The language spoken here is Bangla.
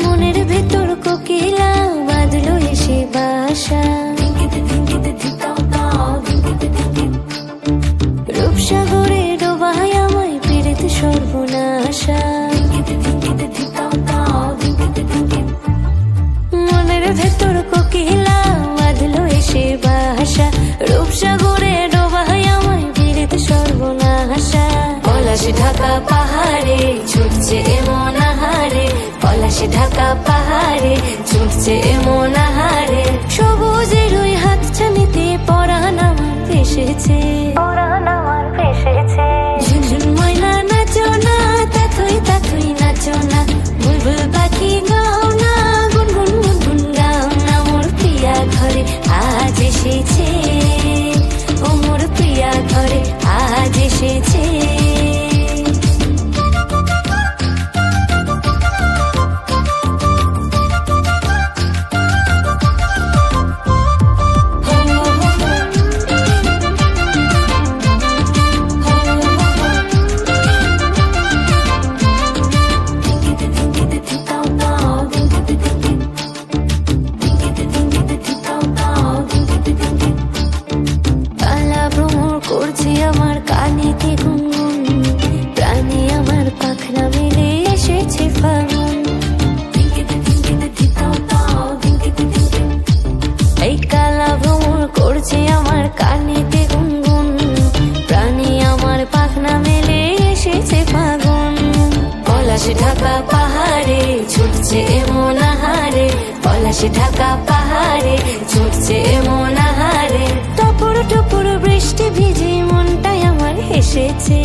মনের ভেতর কোকিলা বাঁধলো এসে বাসা, রূপসাগরে ডোবায় আমায় পীড়িত সর্বনাশা। মনের ভেতর কোকিলা বাঁধলো এসে বাসা, রূপসাগরে ডোবায় আমায় পীড়িত সর্বনাশা। পলাশ ঢাকা পাহাড়ে ছুটছে এমন আহারে, পলাশ ঢাকা পাহাড়ে ছুটছে এমন আহারে। সবুজের ওই হাত ছানিতে পরাণ আমার ভেসেছে, ঝুনঝুন ময়না নাচো না, তাথই তাথই নাচো না, বুলবুল পাখি গাও না, গুনগুন গুনগুন গাও না। মোর প্রিয়া ঘরে আজ এসেছে, ও মোর প্রিয়া ঘরে আজ এসেছে। করছে আমার কানেতে গুনগুন, প্রাণে আমার পাখনা মেলে এসেছে ফাগুন। এই কালা ভ্রমর করছে আমার কানেতে গুনগুন, প্রাণে আমার পাখনা মেলে এসেছে ফাগুন। পলাশ ঢাকা পাহাড়ে ছুটছে এমন আহারে, পলাশ ঢাকা পাহাড়ে ছুটছে এমন আহারে। টপুর টপুর বৃষ্টি ভিজে মনটাই আমার হেসেছে।